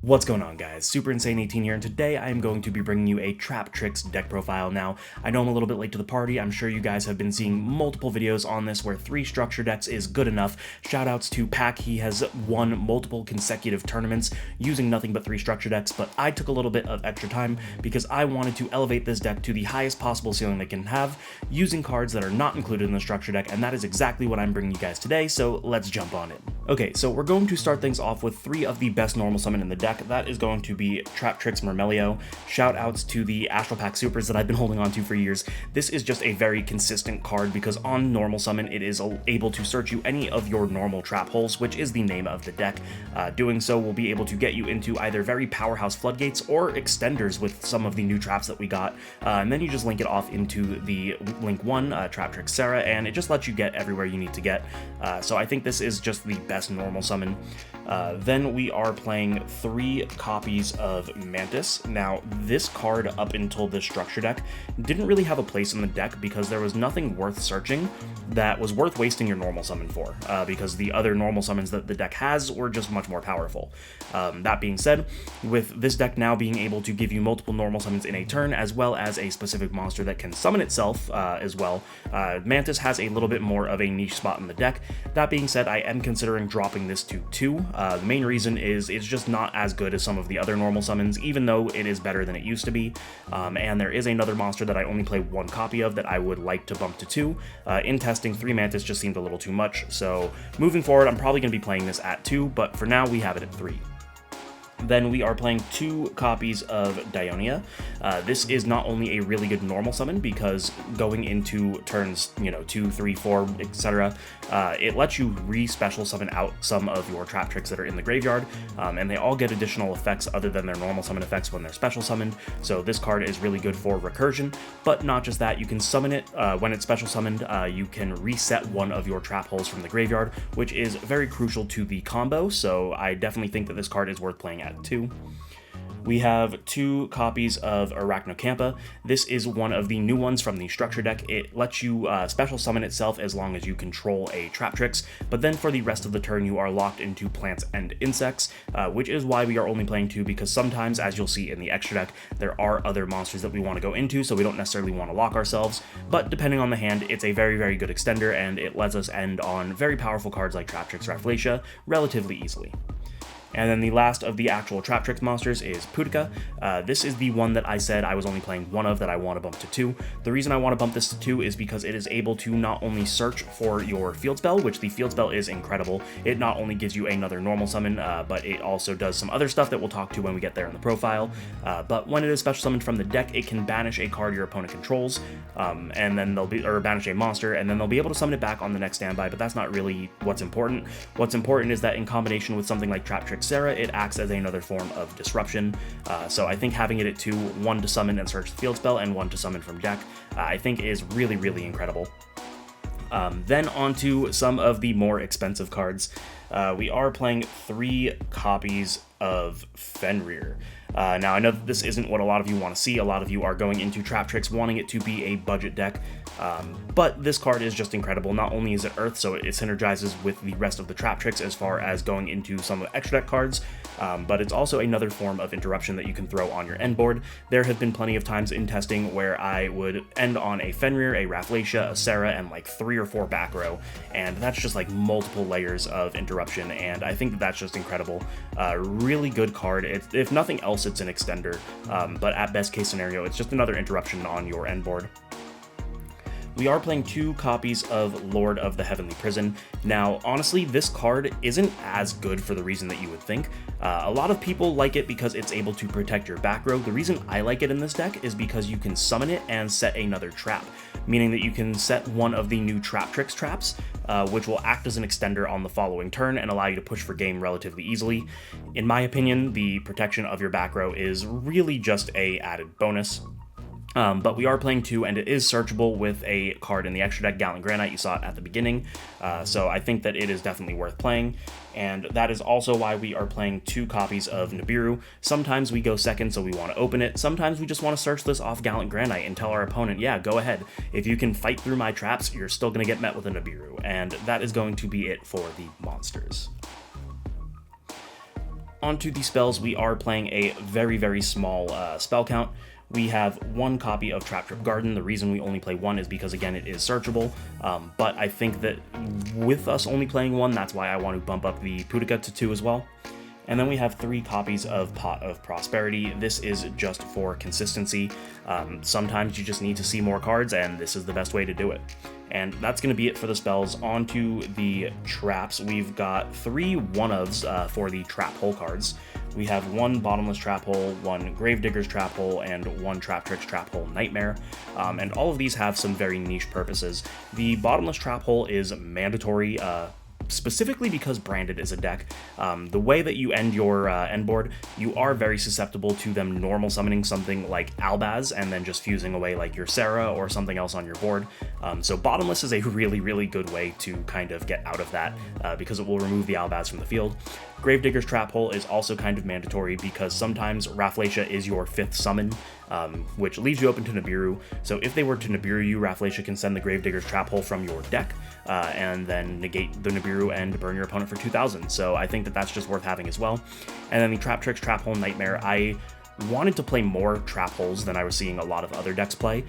What's going on, guys? Super Insane 18 here, and today I am going to be bringing you a Traptrix deck profile. Now, I know I'm a little bit late to the party. I'm sure you guys have been seeing multiple videos on this where 3 structure decks is good enough. Shoutouts to Pack, he has won multiple consecutive tournaments using nothing but 3 structure decks, but I took a little bit of extra time because I wanted to elevate this deck to the highest possible ceiling they can have using cards that are not included in the structure deck, and that is exactly what I'm bringing you guys today, so let's jump on it. Okay, so we're going to start things off with 3 of the best normal summon in the deck. That is going to be Traptrix Mermelio. Shout outs to the Astral Pack Supers that I've been holding on to for years. This is just a very consistent card because on normal summon it is able to search you any of your normal trap holes, which is the name of the deck. Doing so will be able to get you into either very powerhouse floodgates or extenders with some of the new traps that we got. And then you just link it off into the link 1, Traptrix Sarah, and it just lets you get everywhere you need to get. So I think this is just the best normal summon. Then we are playing 3 copies of Mantis. Now, this card up until this structure deck didn't really have a place in the deck because there was nothing worth searching that was worth wasting your normal summon for, because the other normal summons that the deck has were just much more powerful. That being said, with this deck now being able to give you multiple normal summons in a turn, as well as a specific monster that can summon itself as well, Mantis has a little bit more of a niche spot in the deck. That being said, I am considering dropping this to 2. The main reason is it's just not as good as some of the other normal summons, even though it is better than it used to be. And there is another monster that I only play 1 copy of that I would like to bump to 2. In testing, 3 Mantis just seemed a little too much, so moving forward, I'm probably going to be playing this at 2, but for now, we have it at 3. Then we are playing 2 copies of Dionia. This is not only a really good normal summon because going into turns, 2, 3, 4, etc., it lets you re-special summon out some of your Traptrix that are in the graveyard, and they all get additional effects other than their normal summon effects when they're special summoned. So this card is really good for recursion, but not just that, you can summon it when it's special summoned. You can reset one of your trap holes from the graveyard, which is very crucial to the combo, so I definitely think that this card is worth playing at 2. We have 2 copies of Arachnocampa. This is one of the new ones from the structure deck. It lets you special summon itself as long as you control a Traptrix, but then for the rest of the turn you are locked into plants and insects, which is why we are only playing 2, because sometimes, as you'll see in the extra deck, there are other monsters that we want to go into, so we don't necessarily want to lock ourselves, but depending on the hand, it's a very, very good extender, and it lets us end on very powerful cards like Traptrix Rafflesia relatively easily. And then the last of the actual Traptrix monsters is Pudica. This is the one that I said I was only playing 1 of that I want to bump to 2. The reason I want to bump this to 2 is because it is able to not only search for your field spell, which the field spell is incredible. It not only gives you another normal summon, but it also does some other stuff that we'll talk to when we get there in the profile. But when it is special summoned from the deck, it can banish a card your opponent controls, and then banish a monster, and then they'll be able to summon it back on the next standby, but that's not really what's important. What's important is that in combination with something like Traptrix Sarah, it acts as another form of disruption. So I think having it at 2, 1 to summon and search the field spell, and 1 to summon from deck, I think is really, really incredible. Then on to some of the more expensive cards. We are playing 3 copies of Fenrir. Now, I know that this isn't what a lot of you want to see. A lot of you are going into Traptrix wanting it to be a budget deck, but this card is just incredible. Not only is it Earth, so it synergizes with the rest of the Traptrix as far as going into some of the extra deck cards, but it's also another form of interruption that you can throw on your end board. There have been plenty of times in testing where I would end on a Fenrir, a Rafflesia, a Sarah, and like 3 or 4 back row, and that's just like multiple layers of interruption, and I think that that's just incredible. Really good card. If nothing else, it's an extender, but at best case scenario, it's just another interruption on your end board. We are playing 2 copies of Lord of the Heavenly Prison. Now, honestly, this card isn't as good for the reason that you would think. A lot of people like it because it's able to protect your back row. The reason I like it in this deck is because you can summon it and set another trap, meaning that you can set one of the new Traptrix traps, which will act as an extender on the following turn and allow you to push for game relatively easily. In my opinion, the protection of your back row is really just a added bonus. But we are playing 2, and it is searchable with a card in the extra deck, Gallant Granite. You saw it at the beginning, so I think that it is definitely worth playing, and that is also why we are playing 2 copies of Nibiru. Sometimes we go second, so we want to open it. Sometimes we just want to search this off Gallant Granite and tell our opponent, yeah, go ahead. If you can fight through my traps, you're still going to get met with a Nibiru, and that is going to be it for the monsters. Onto the spells, we are playing a very, very small spell count. We have one copy of Traptrix Garden. The reason we only play one is because, again, it is searchable, but I think that with us only playing one, that's why I want to bump up the Pudica to 2 as well. And then we have 3 copies of Pot of Prosperity. This is just for consistency. Sometimes you just need to see more cards, and this is the best way to do it. And that's going to be it for the spells. On to the traps. We've got 3 one-ofs for the trap hole cards. We have 1 Bottomless Trap Hole, 1 Gravedigger's Trap Hole, and 1 Traptrix Trap Hole Nightmare. And all of these have some very niche purposes. The Bottomless Trap Hole is mandatory, specifically because Branded is a deck. The way that you end your end board, you are very susceptible to them normal summoning something like Albaz and then just fusing away like your Sarah or something else on your board. So Bottomless is a really, really good way to kind of get out of that because it will remove the Albaz from the field. Gravedigger's Trap Hole is also kind of mandatory because sometimes Rafflesia is your 5th summon, which leaves you open to Nibiru. So if they were to Nibiru you, Rafflesia can send the Gravedigger's Trap Hole from your deck and then negate the Nibiru and burn your opponent for 2,000. So I think that that's just worth having as well. And then the Traptrix Trap Hole Nightmare, I wanted to play more trap holes than I was seeing a lot of other decks play,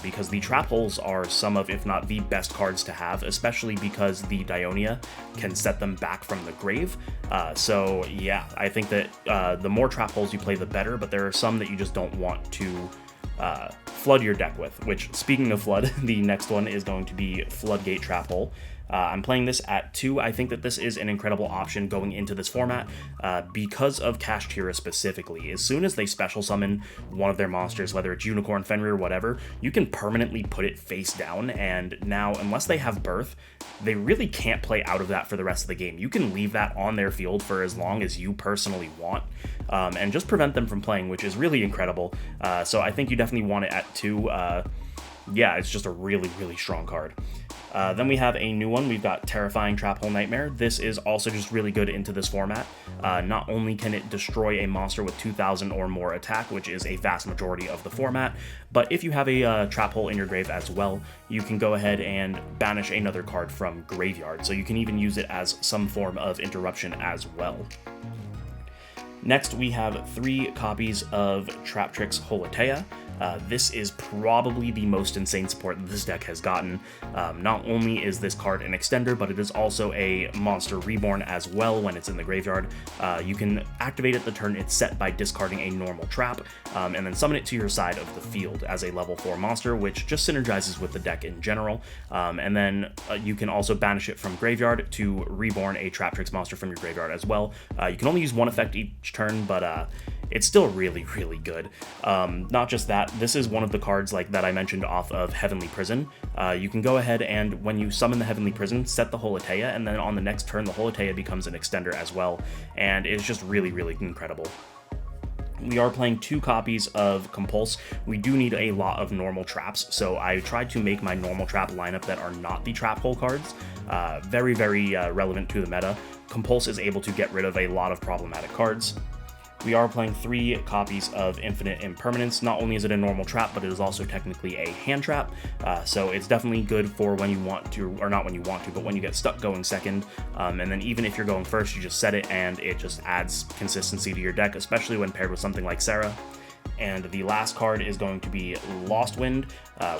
because the trap holes are some of, if not the best cards to have, especially because the Dionia can set them back from the grave. So yeah, I think that the more trap holes you play, the better, but there are some that you just don't want to flood your deck with, which, speaking of flood, the next one is going to be Floodgate Trap Hole. I'm playing this at 2. I think that this is an incredible option going into this format because of Kashtira specifically. As soon as they special summon one of their monsters, whether it's Unicorn, Fenrir, whatever, you can permanently put it face down, and now, unless they have Birth, they really can't play out of that for the rest of the game. You can leave that on their field for as long as you personally want, and just prevent them from playing, which is really incredible. So I think you definitely want it at 2. Yeah, it's just a really, really strong card. Then we have a new one. We've got Terrifying Trap Hole Nightmare. This is also just really good into this format. Not only can it destroy a monster with 2,000 or more attack, which is a vast majority of the format, but if you have a trap hole in your grave as well, you can go ahead and banish another card from graveyard. So you can even use it as some form of interruption as well. Next, we have 3 copies of Traptrix Holotea. This is probably the most insane support that this deck has gotten. Not only is this card an extender, but it is also a monster reborn as well when it's in the graveyard. You can activate it the turn it's set by discarding a normal trap, and then summon it to your side of the field as a level 4 monster, which just synergizes with the deck in general. And then you can also banish it from graveyard to reborn a Traptrix monster from your graveyard as well. You can only use 1 effect each turn, but it's still really, really good. Not just that, this is one of the cards like that I mentioned off of Heavenly Prison. You can go ahead and when you summon the Heavenly Prison, set the Holotea, and then on the next turn the Holotea becomes an extender as well, and it's just really, really incredible. We are playing 2 copies of Compulse. We do need a lot of normal traps, so I tried to make my normal trap lineup that are not the trap hole cards very, very relevant to the meta. Compulse is able to get rid of a lot of problematic cards. We are playing 3 copies of Infinite Impermanence. Not only is it a normal trap, but it is also technically a hand trap, so it's definitely good for when you want to, or not when you want to, but when you get stuck going second, and then even if you're going first, you just set it, and it just adds consistency to your deck, especially when paired with something like Sarah. And the last card is going to be Lost Wind.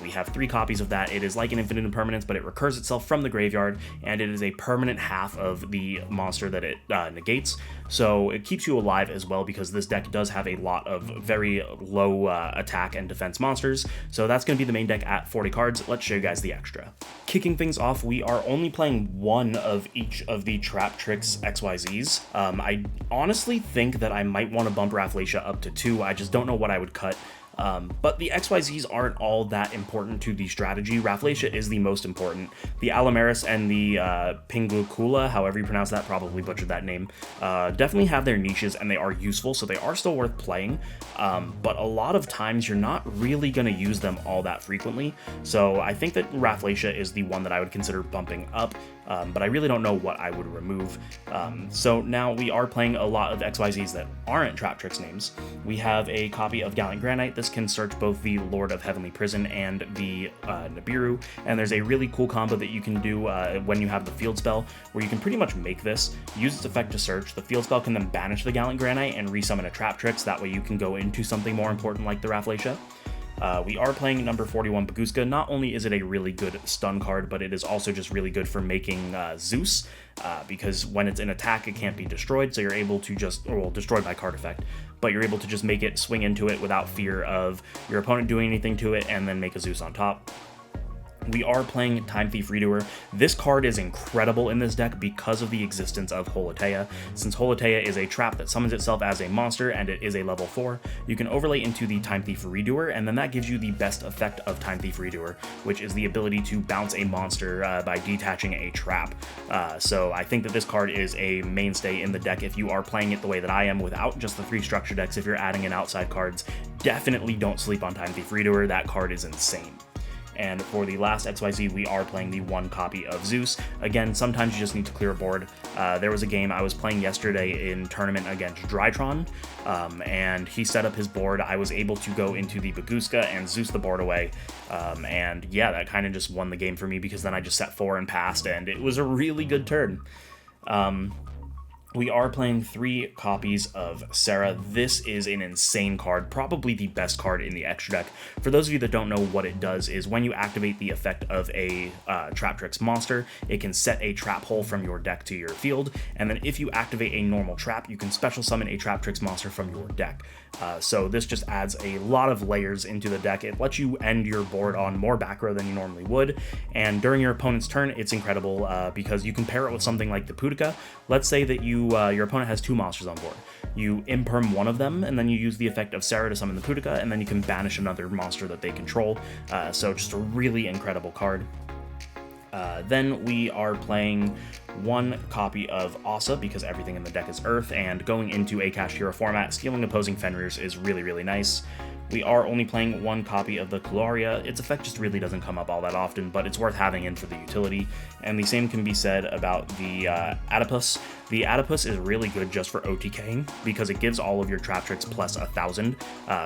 We have 3 copies of that. It is like an Infinite Impermanence, but it recurs itself from the graveyard, and it is a permanent half of the monster that it negates. So it keeps you alive as well, because this deck does have a lot of very low attack and defense monsters. So that's going to be the main deck at 40 cards. Let's show you guys the extra. Kicking things off, we are only playing 1 of each of the Traptrix XYZs. I honestly think that I might want to bump Rafflesia up to 2. I just don't know what I would cut. But the XYZs aren't all that important to the strategy. Rafflesia is the most important. The Alamaris and the Pinglucula, however you pronounce that, probably butchered that name, definitely have their niches and they are useful, so they are still worth playing. But a lot of times you're not really going to use them all that frequently. So I think that Rafflesia is the one that I would consider bumping up. but I really don't know what I would remove. So now we are playing a lot of XYZs that aren't Traptrix names. We have a copy of Gallant Granite. This can search both the Lord of Heavenly Prison and the Nibiru, and there's a really cool combo that you can do when you have the field spell, where you can pretty much make this, use its effect to search. The field spell can then banish the Gallant Granite and resummon a Traptrix. That way you can go into something more important like the Rafflesia. We are playing number 41 Baguska. Not only is it a really good stun card, but it is also just really good for making Zeus, because when it's in attack, it can't be destroyed, so you're able to just, well, destroyed by card effect, but you're able to just make it swing into it without fear of your opponent doing anything to it, and then make a Zeus on top. We are playing Time Thief Redoer. This card is incredible in this deck because of the existence of Holotea. Since Holotea is a trap that summons itself as a monster and it is a level 4, you can overlay into the Time Thief Redoer, and then that gives you the best effect of Time Thief Redoer, which is the ability to bounce a monster by detaching a trap. So I think that this card is a mainstay in the deck if you are playing it the way that I am without just the 3 structure decks. If you're adding in outside cards, definitely don't sleep on Time Thief Redoer. That card is insane. And for the last XYZ, we are playing the 1 copy of Zeus. Again, sometimes you just need to clear a board. There was a game I was playing yesterday in tournament against Drytron, and he set up his board. I was able to go into the Baguska and Zeus the board away, and yeah, that kind of just won the game for me, because then I just set 4 and passed, and it was a really good turn. We are playing 3 copies of Sarah. This is an insane card, probably the best card in the extra deck. For those of you that don't know what it does, is when you activate the effect of a Traptrix monster, it can set a trap hole from your deck to your field, and then if you activate a normal trap, you can special summon a Traptrix monster from your deck. So this just adds a lot of layers into the deck. It lets you end your board on more back row than you normally would, and during your opponent's turn, it's incredible because you can pair it with something like the Pudica. Let's say that your opponent has 2 monsters on board. You imperm one of them, and then you use the effect of Sarah to summon the Pudica, and then you can banish another monster that they control. So just a really incredible card. Then we are playing 1 copy of Asa, because everything in the deck is Earth, and going into a Cash Hero format, stealing opposing Fenrirs is really, really nice. We are only playing 1 copy of the Kularia. Its effect just really doesn't come up all that often, but it's worth having in for the utility. And the same can be said about the Adipus. The Adipus is really good just for OTKing, because it gives all of your Traptrix plus 1,000.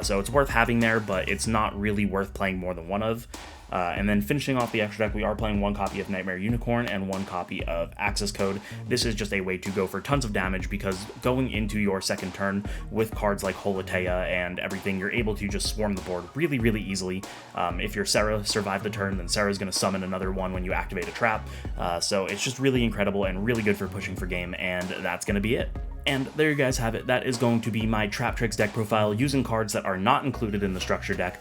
So it's worth having there, but it's not really worth playing more than 1 of. And then finishing off the extra deck, we are playing 1 copy of Nightmare Unicorn and 1 copy of Access Code. This is just a way to go for tons of damage, because going into your second turn with cards like Holotea and everything, you're able to just swarm the board really, really easily. If your Sarah survived the turn, then Sarah's going to summon another one when you activate a trap. So it's just really incredible and really good for pushing for game, and that's going to be it. And there you guys have it. That is going to be my Traptrix deck profile using cards that are not included in the structure deck,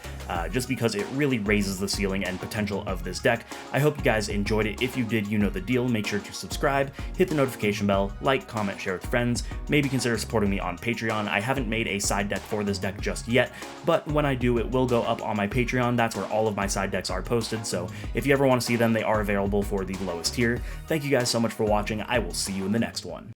just because it really raises the ceiling and potential of this deck. I hope you guys enjoyed it. If you did, you know the deal. Make sure to subscribe, hit the notification bell, like, comment, share with friends. Maybe consider supporting me on Patreon. I haven't made a side deck for this deck just yet, but when I do, it will go up on my Patreon. That's where all of my side decks are posted, so if you ever want to see them, they are available for the lowest tier. Thank you guys so much for watching. I will see you in the next one.